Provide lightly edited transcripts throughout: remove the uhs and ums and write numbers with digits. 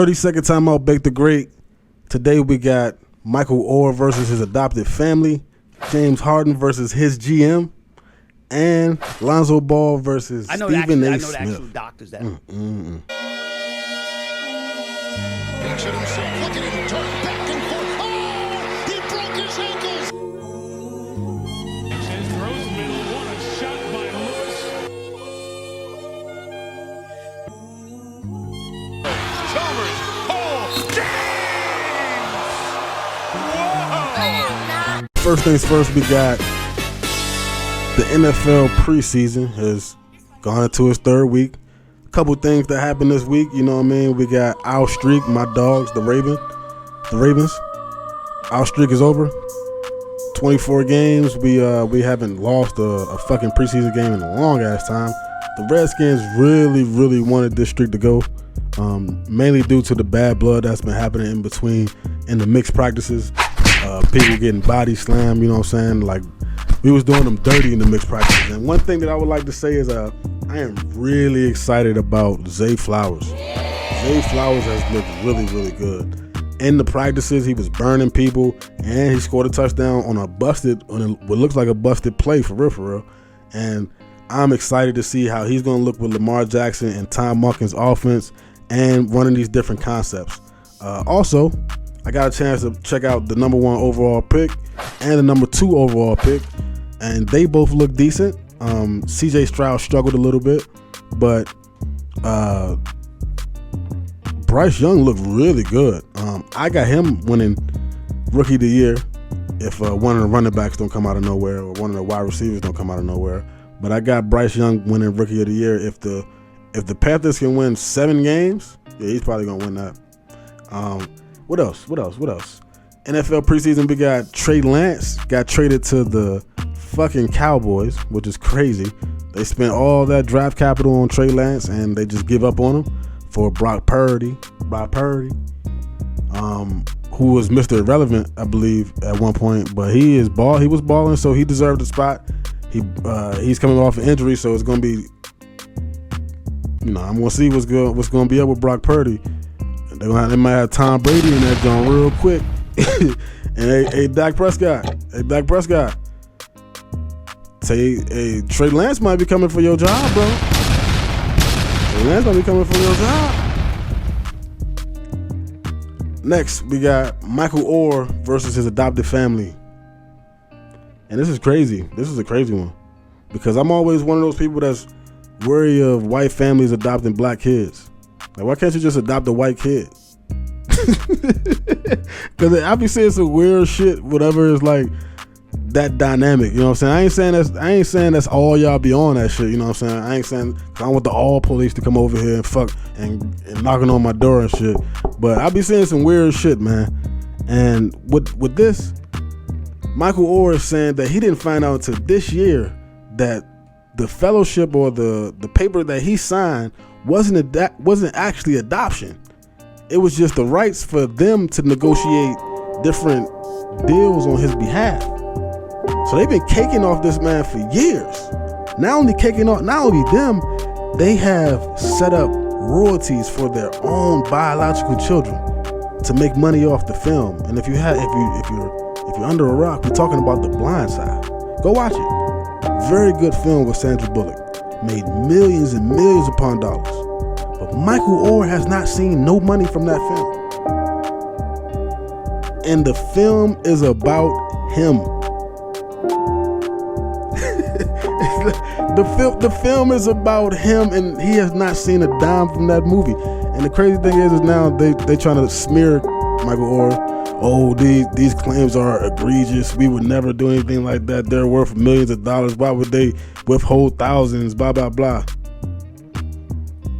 30-second timeout, Bake the Great. Today we got Michael Oher versus his adopted family, James Harden versus his GM, and Lonzo Ball versus Stephen A. Smith. I know the actual doctors that. Pictured himself, look at him turn back and forth. Oh, he broke his ankles. Says throws middle, what a shot by Lewis. Chalmers, James! Whoa! First things first, we got the NFL preseason has gone into its third week. Couple things that happened this week, you know what I mean? We got our streak, my dogs, the Ravens. Our streak is over. 24 games. We haven't lost a fucking preseason game in a long ass time. The Redskins really wanted this streak to go, mainly due to the bad blood that's been happening in between in the mixed practices. People getting body slammed, you know what I'm saying? Like, we was doing them dirty in the mixed practices. And one thing that I would like to say is I am really excited about Zay Flowers. Zay Flowers has looked really good. In the practices, he was burning people, and he scored a touchdown on what looks like a busted play, for real. And I'm excited to see how he's going to look with Lamar Jackson and Tom Monken's offense and running these different concepts. Also, I got a chance to check out the number 1 overall pick and the number 2 overall pick, and they both look decent. CJ Stroud struggled a little bit, but Bryce Young looked really good. I got him winning Rookie of the Year if one of the running backs don't come out of nowhere or one of the wide receivers don't come out of nowhere. But I got Bryce Young winning Rookie of the Year. If the Panthers can win 7 games, yeah, he's probably gonna win that. What else? NFL preseason, we got Trey Lance got traded to the fucking Cowboys, which is crazy. They spent all that draft capital on Trey Lance and they just give up on him for Brock Purdy, who was Mr. Irrelevant, I believe, at one point, but he was balling, so he deserved the spot. He's coming off an injury, so it's gonna be, I'm gonna see what's gonna be up with Brock Purdy. They might have Tom Brady in that joint real quick. And hey, Dak Prescott. Say, Trey Lance might be coming for your job, bro. Trey Lance might be coming for your job. Next, we got Michael Oher versus his adopted family. And this is crazy. This is a crazy one. Because I'm always one of those people that's wary of white families adopting black kids. Like, why can't you just adopt a white kid? Because I be seeing some weird shit, whatever is like that dynamic, you know what I'm saying? I ain't saying that's all y'all be on that shit, you know what I'm saying? I ain't saying I want the all police to come over here and fuck and knocking on my door and shit. But I be seeing some weird shit, man. And with this, Michael Oher is saying that he didn't find out until this year that the fellowship or the paper that he signed wasn't actually adoption. It was just the rights for them to negotiate different deals on his behalf. So they've been caking off this man for years. Not only them, they have set up royalties for their own biological children to make money off the film. And if you're under a rock, we're talking about The Blind Side. Go watch it. Very good film with Sandra Bullock. Made millions and millions upon dollars. But Michael Oher has not seen no money from that film. And the film is about him. The film is about him, and he has not seen a dime from that movie. And the crazy thing is now they trying to smear Michael Oher. Oh, these claims are egregious. We would never do anything like that. They're worth millions of dollars. Why would they withhold thousands? Blah, blah, blah.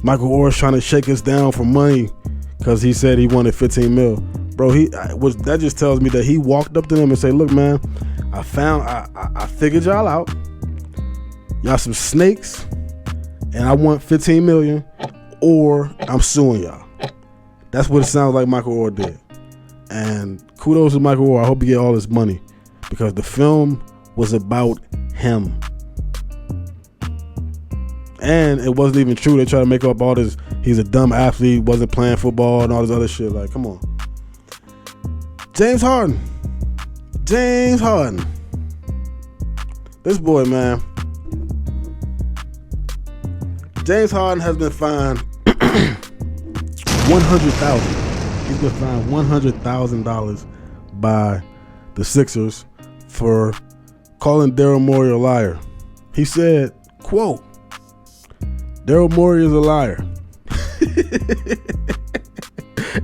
Michael Oher's trying to shake us down for money because he said he wanted 15 mil. Bro, that just tells me that he walked up to them and said, look, man, I figured y'all out. Y'all some snakes, and I want 15 million, or I'm suing y'all. That's what it sounds like Michael Oher did. And kudos to Michael Oher. I hope he get all his money because the film was about him. And it wasn't even true. They try to make up all this. he's a dumb athlete, wasn't playing football and all this other shit. Like, come on. James Harden. This boy, man. James Harden has been fined $100,000. He's been fined $100,000 by the Sixers for calling Daryl Morey a liar. He said, quote, Daryl Morey is a liar.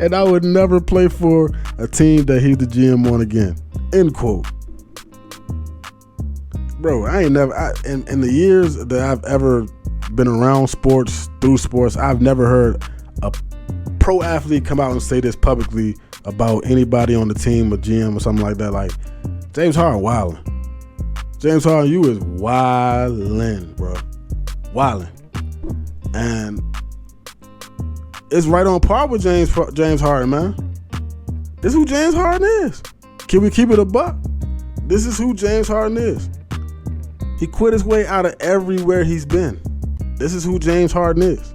And I would never play for a team that he's the GM on again. End quote. Bro, in the years that I've ever been around sports, through sports, I've never heard a pro athlete come out and say this publicly about anybody on the team or GM or something like that. Like, James Harden wildin'. James Harden, you is wildin', bro. Wildin'. And it's right on par with James Harden, man. This is who James Harden is. Can we keep it a buck? This is who James Harden is. He quit his way out of everywhere he's been. This is who James Harden is.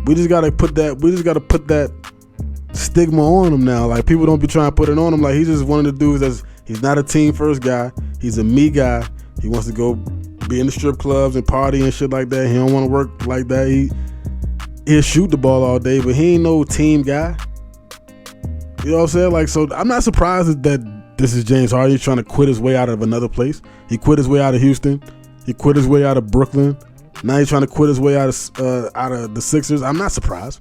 We just gotta put that stigma on him now. Like, people don't be trying to put it on him. Like, he's just one of the dudes he's not a team first guy. He's a me guy. He wants to go be in the strip clubs and party and shit like that. He don't want to work like that. He'll shoot the ball all day, but he ain't no team guy. You know what I'm saying? Like, so I'm not surprised that this is James Harden. He's trying to quit his way out of another place. He quit his way out of Houston. He quit his way out of Brooklyn. Now he's trying to quit his way out of the Sixers. I'm not surprised.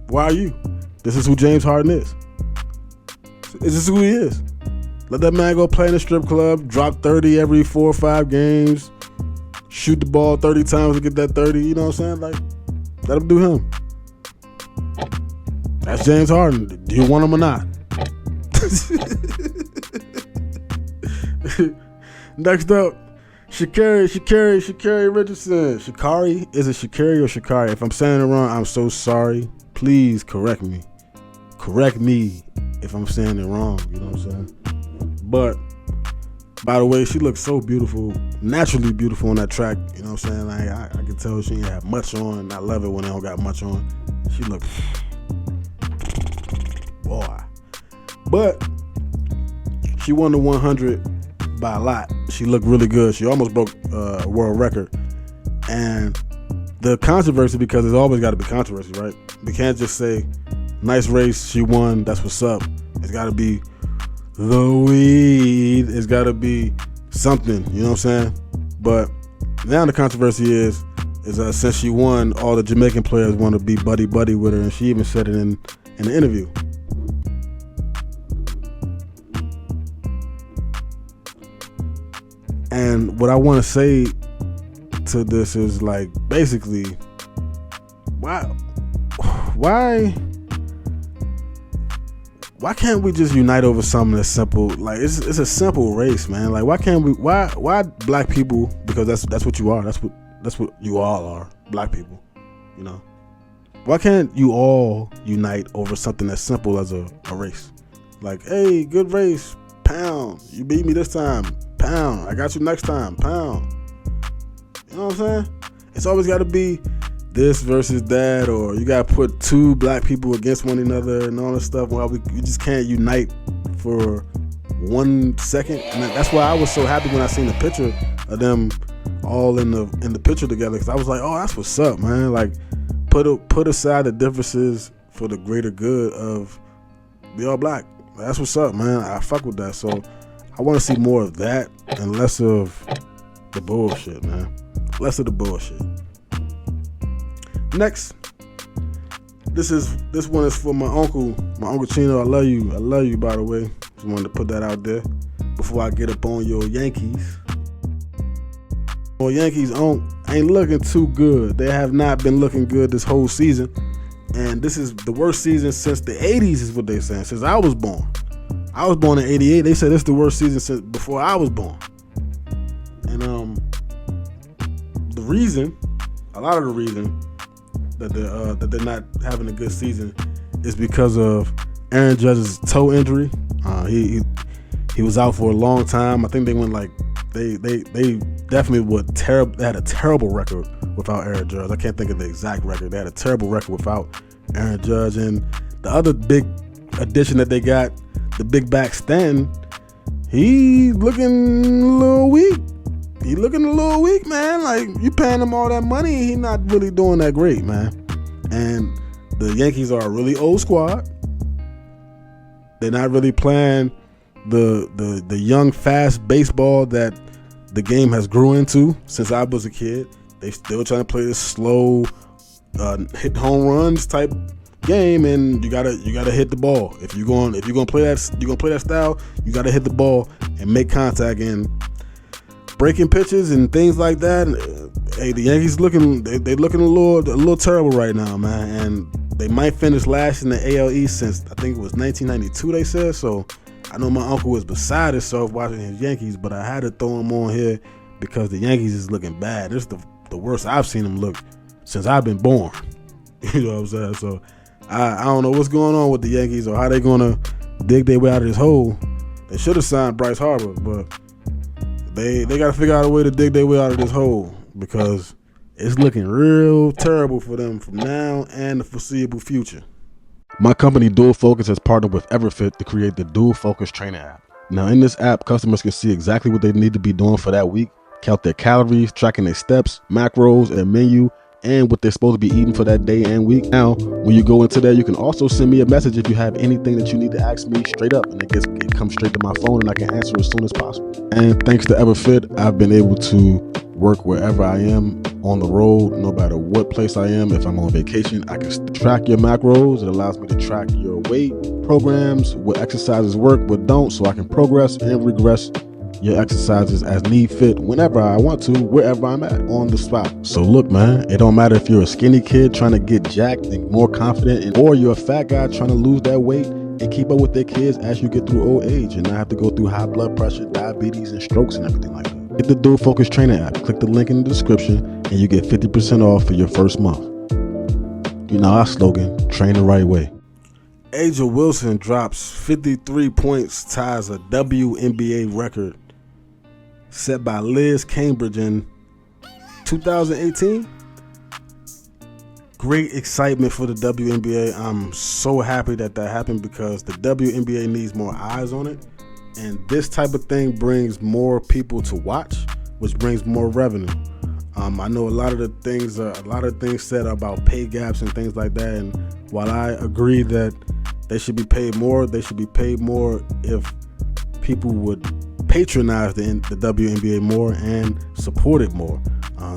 Why are you? This is who James Harden is. This is who he is. Let that man go play in a strip club, drop 30 every 4 or 5 games, shoot the ball 30 times to get that 30. You know what I'm saying? Like, let him do him. That's James Harden. Do you want him or not? Next up, Sha'carri Richardson. Sha'carri? Is it Sha'carri or Sha'carri? If I'm saying it wrong, I'm so sorry. Please correct me. Correct me if I'm saying it wrong. You know what I'm saying? But, by the way, she looks so beautiful, naturally beautiful on that track. You know what I'm saying? Like, I can tell she ain't have much on, and I love it when they don't got much on. She look, boy. But she won the 100 by a lot. She looked really good. She almost broke a world record. And the controversy, because there's always got to be controversy, right? We can't just say, nice race, she won, that's what's up. It's got to be the weed. It's got to be something, you know what I'm saying? But now the controversy is since she won, all the Jamaican players want to be buddy-buddy with her, and she even said it in the interview. And what I want to say to this is, like, basically, why can't we just unite over something that's simple? Like, it's a simple race, man. Like, why can't we? Why black people? Because that's what you are. That's what you all are, black people. You know, why can't you all unite over something as simple as a race? Like, hey, good race, pound. You beat me this time, pound. I got you next time, pound. You know what I'm saying? It's always got to be this versus that, or you got to put 2 black people against one another and all this stuff. Well, we just can't unite for 1 second. And that's why I was so happy when I seen the picture of them all in the picture together, because I was like, oh, that's what's up, man. Like, put aside the differences for the greater good of we all black. That's what's up, man. I fuck with that. So I want to see more of that and less of the bullshit, man. Less of the bullshit. Next, this one is for my uncle Chino. I love you, by the way. Just wanted to put that out there before I get up on your Yankees. Well, Yankees ain't looking too good. They have not been looking good this whole season, and this is the worst season since the 80s, is what they're saying. Since I was born. I was born in 88. They said it's the worst season since before I was born. And a lot of the reason that they're not having a good season is because of Aaron Judge's toe injury. He was out for a long time. I think they went like they definitely were terrible. They had a terrible record without Aaron Judge. I can't think of the exact record. They had a terrible record without Aaron Judge. And the other big addition that they got, the big back Stanton, he looking a little weak. He looking a little weak, man. Like, you paying him all that money, he not really doing that great, man. And the Yankees are a really old squad. They're not really playing the young, fast baseball that the game has grew into since I was a kid. They still trying to play this slow, hit home runs type game, and you gotta hit the ball. If you're gonna play that style, you gotta hit the ball and make contact. And breaking pitches and things like that. Hey, the Yankees they looking a little terrible right now, man. And they might finish last in the AL East since I think it was 1992. They said so. I know my uncle was beside himself watching his Yankees, but I had to throw him on here because the Yankees is looking bad. This is the worst I've seen them look since I've been born. You know what I'm saying? So I don't know what's going on with the Yankees or how they gonna dig their way out of this hole. They should have signed Bryce Harper, but they got to figure out a way to dig their way out of this hole because it's looking real terrible for them from now and the foreseeable future. My company Dual Focus has partnered with Everfit to create the Dual Focus Trainer app. Now in this app, customers can see exactly what they need to be doing for that week, count their calories, tracking their steps, macros, and their menu, and what they're supposed to be eating for that day and week. Now, when you go into there, you can also send me a message if you have anything that you need to ask me straight up, and it comes straight to my phone and I can answer as soon as possible. And thanks to Everfit, I've been able to work wherever I am on the road, no matter what place I am. If I'm on vacation, I can track your macros. It allows me to track your weight programs, what exercises work, what don't, so I can progress and regress your exercises as need fit whenever I want to, wherever I'm at, on the spot. So look, man, it don't matter if you're a skinny kid trying to get jacked and more confident, or you're a fat guy trying to lose that weight and keep up with their kids as you get through old age and not have to go through high blood pressure, diabetes, and strokes and everything like that. Get the Dual Focus Trainer app. Click the link in the description and you get 50% off for your first month. You know our slogan, train the right way. A'ja Wilson drops 53 points, ties a WNBA record set by Liz Cambridge in 2018. Great excitement for the WNBA. I'm so happy that happened because the WNBA needs more eyes on it. And this type of thing brings more people to watch, which brings more revenue. I know a lot of things said about pay gaps and things like that. And while I agree that they should be paid more, they should be paid more if people would patronize the WNBA more and support it more.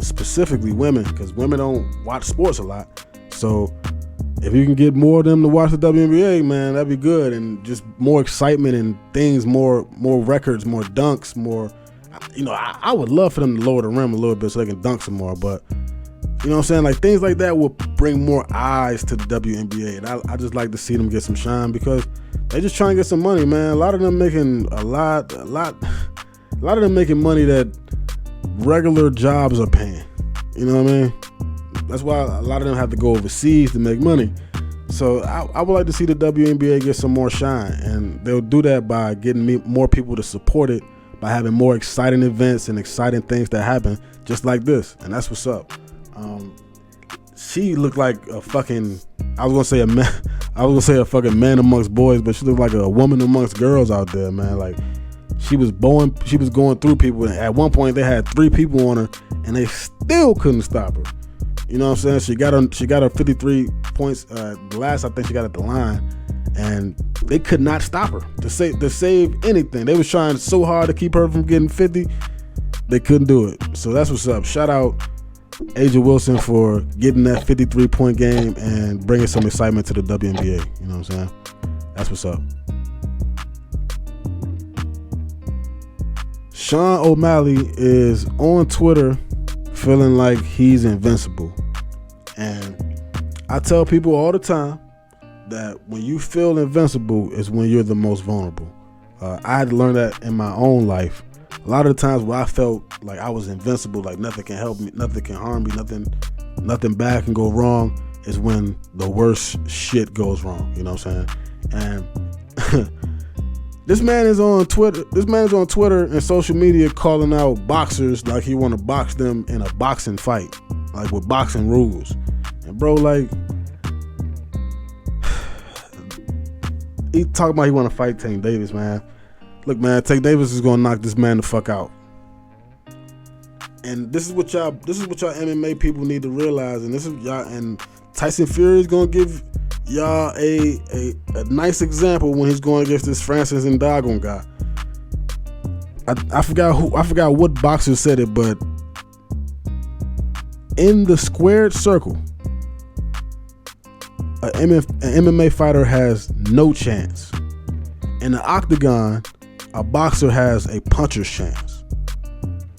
Specifically women, because women don't watch sports a lot. So if you can get more of them to watch the WNBA, man, that'd be good. And just more excitement and things, more records, more dunks, more. You know, I would love for them to lower the rim a little bit so they can dunk some more. But you know what I'm saying? Like things like that will bring more eyes to the WNBA. And I just like to see them get some shine because they just trying to get some money, man. A lot of them making a lot of them making money that regular jobs are paying. You know what I mean? That's why a lot of them have to go overseas to make money. So I would like to see the WNBA get some more shine, and they'll do that by getting more people to support it, by having more exciting events and exciting things that happen, just like this. And that's what's up. She looked like a fucking, I was gonna say a fucking man amongst boys, but she looked like a woman amongst girls out there, man. Like she was going through people. And at one point, they had 3 people on her, and they still couldn't stop her. You know what I'm saying? She got her 53 points. The last I think she got at the line, and they could not stop her to save anything. They was trying so hard to keep her from getting 50, they couldn't do it. So that's what's up. Shout out A'ja Wilson for getting that 53-point game and bringing some excitement to the WNBA. You know what I'm saying? That's what's up. Sean O'Malley is on Twitter feeling like he's invincible. And I tell people all the time that when you feel invincible is when you're the most vulnerable. I had to learn that in my own life. A lot of the times where I felt like I was invincible, like nothing can help me, nothing can harm me, nothing bad can go wrong, is when the worst shit goes wrong. You know what I'm saying? And This man is on Twitter and social media calling out boxers like he want to box them in a boxing fight. like with boxing rules. And bro, like, he talking about he want to fight Tank Davis, man. Look, man, Tank Davis is gonna knock this man the fuck out. And this is what y'all MMA people need to realize. And this is y'all. And Tyson Fury is gonna give y'all a nice example when he's going against this Francis Ngannou guy. I forgot what boxer said it, but in the squared circle, an MMA fighter has no chance. In the octagon, a boxer has a puncher's chance.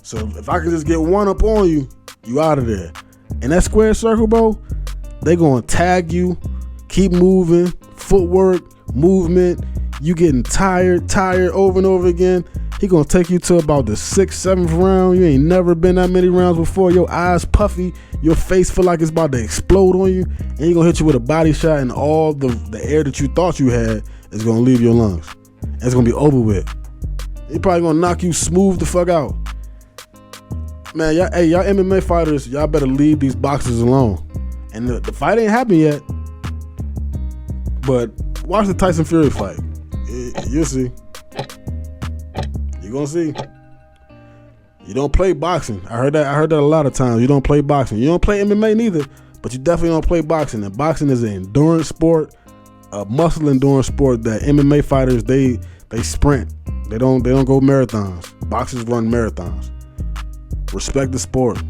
So if I can just get one up on you, you out of there. In that square circle, bro, they gonna tag you, keep moving, footwork, movement. You getting tired over and over again. He gonna take you to about the 6th, 7th round. You ain't never been that many rounds before. Your eyes puffy, your face feel like it's about to explode on you, and he gonna hit you with a body shot, and all the air that you thought you had is gonna leave your lungs. It's gonna be over with. He probably gonna knock you smooth the fuck out. Man, y'all MMA fighters, y'all better leave these boxers alone. And the fight ain't happened yet, but watch the Tyson Fury fight. You'll see. You're gonna see. You don't play boxing. I heard that a lot of times. You don't play boxing. You don't play MMA neither, but you definitely don't play boxing. And boxing is an endurance sport, a muscle endurance sport that MMA fighters they sprint. They don't go marathons. Boxers run marathons. Respect the sport.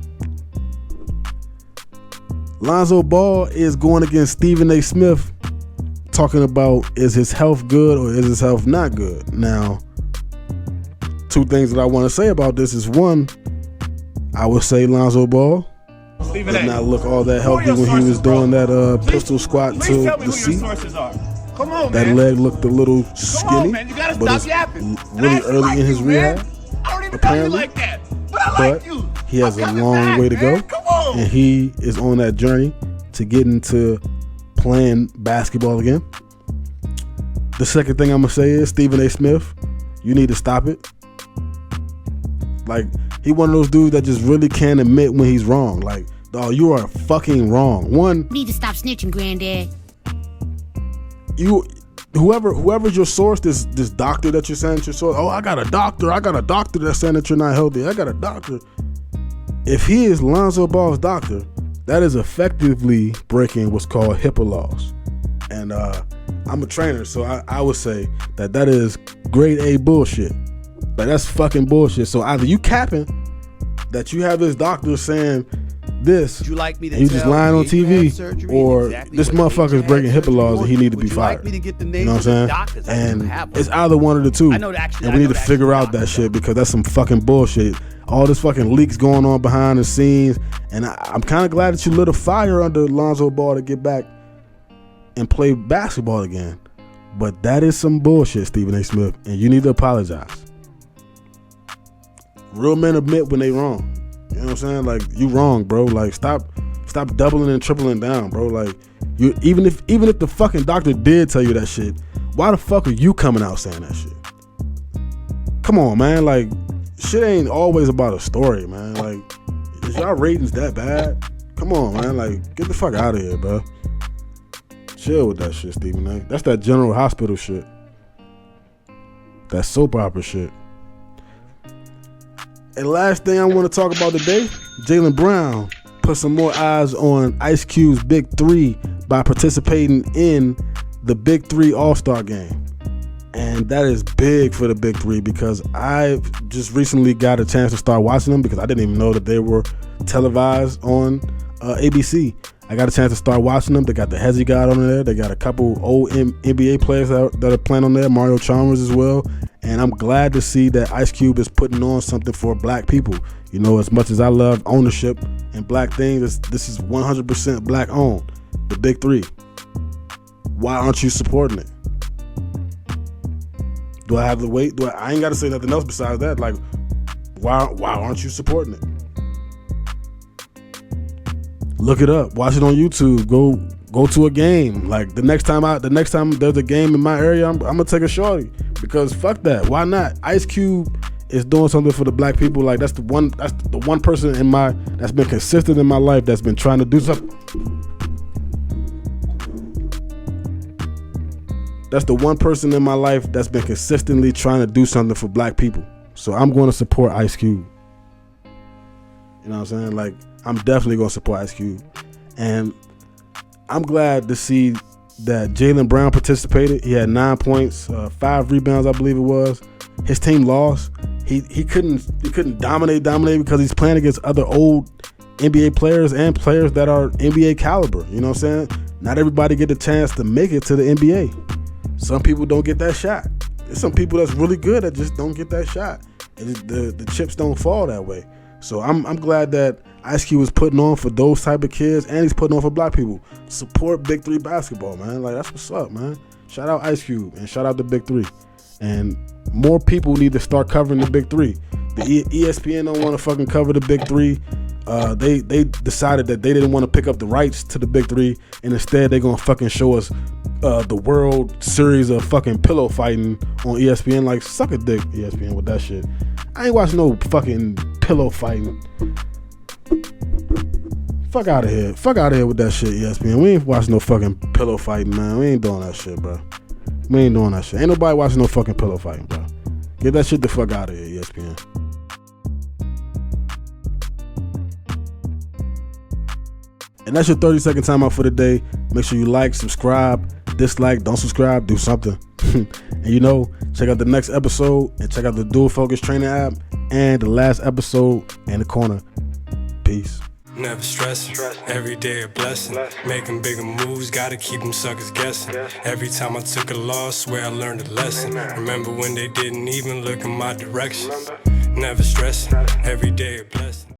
Lonzo Ball is going against Stephen A. Smith, talking about is his health good or is his health not good. Now, two things that I want to say about this is, one, I would say Lonzo Ball did not look all that healthy when he was doing that pistol squat to the seat. That leg looked a little skinny, but it's really early in his rehab, apparently. But he has a long way to go, and he is on that journey to get into playing basketball again. The second thing I'm going to say is, Stephen A. Smith, you need to stop it. Like, he one of those dudes that just really can't admit when he's wrong. Like, dog, you are fucking wrong. One, you need to stop snitching, granddad. Whoever's your source, this doctor that you're saying to your source, I got a doctor that's saying that you're not healthy. I got a doctor. If he is Lonzo Ball's doctor, that is effectively breaking what's called HIPAA laws. And I'm a trainer, so I would say that is grade A bullshit. Like, that's fucking bullshit. So either you capping that you have this doctor saying this, and you just lying on TV, or this motherfucker's breaking HIPAA laws and he need to be fired. You know what I'm saying? And it's either one of the two. And we need to figure out that shit, because that's some fucking bullshit. All this fucking leaks going on behind the scenes, and I'm kind of glad that you lit a fire under Lonzo Ball to get back and play basketball again. But that is some bullshit, Stephen A. Smith, and you need to apologize. Real men admit when they wrong. You know what I'm saying? Like, you wrong, bro. Like, stop doubling and tripling down, bro. Like, you even if the fucking doctor did tell you that shit, why the fuck are you coming out saying that shit? Come on, man. Like, shit ain't always about a story, man. Like, is y'all ratings that bad? Come on, man. Like, get the fuck out of here, bro. Chill with that shit, Stephen A. That's that General Hospital shit. That soap opera shit. And last thing I want to talk about today, Jalen Brown put some more eyes on Ice Cube's Big 3 by participating in the Big 3 All-Star Game. And that is big for the Big 3, because I just recently got a chance to start watching them, because I didn't even know that they were televised on ABC. I got a chance to start watching them. They got the Hezzy God on there. They got a couple old NBA players that are playing on there, Mario Chalmers as well. And I'm glad to see that Ice Cube is putting on something for black people. You know, as much as I love ownership and black things, this is 100% black owned. The Big 3. Why aren't you supporting it? Do I have to wait? I ain't got to say nothing else besides that. Like, why aren't you supporting it? Look it up. Watch it on YouTube. Go to a game. Like, the next time there's a game in my area, I'm gonna take a shorty, because fuck that. Why not? Ice Cube is doing something for the black people. Like that's the one person that's been consistent in my life that's been trying to do something. That's the one person in my life that's been consistently trying to do something for black people. So I'm going to support Ice Cube. You know what I'm saying? Like, I'm definitely going to support Ice Cube. And I'm glad to see that Jalen Brown participated. He had 9 points, 5 rebounds, I believe it was. His team lost. He couldn't dominate because he's playing against other old NBA players and players that are NBA caliber. You know what I'm saying? Not everybody get the chance to make it to the NBA. Some people don't get that shot. There's some people that's really good that just don't get that shot. And the chips don't fall that way. So I'm glad that Ice Cube is putting on for those type of kids, and he's putting on for black people. Support Big 3 basketball, man. Like, that's what's up, man. Shout out Ice Cube and shout out the Big 3. And more people need to start covering the Big 3. The ESPN don't want to fucking cover the Big 3. They decided that they didn't want to pick up the rights to the Big 3, and instead they're gonna fucking show us the World Series of fucking pillow fighting on ESPN. Like, suck a dick, ESPN, with that shit. I ain't watching no fucking pillow fighting. Fuck out of here. Fuck out of here with that shit, ESPN. We ain't watching no fucking pillow fighting, man. We ain't doing that shit, bro. We ain't doing that shit. Ain't nobody watching no fucking pillow fighting, bro. Get that shit the fuck out of here, ESPN. And that's your 30-second timeout for the day. Make sure you like, subscribe, dislike, don't subscribe, do something. And you know, check out the next episode and check out the Dual Focus Training app and the last episode in the corner. Peace. Never stress, every day a blessing. Making bigger moves, gotta keep them suckers guessing. Every time I took a loss, swear I learned a lesson. Remember when they didn't even look in my direction. Never stress, every day a blessing.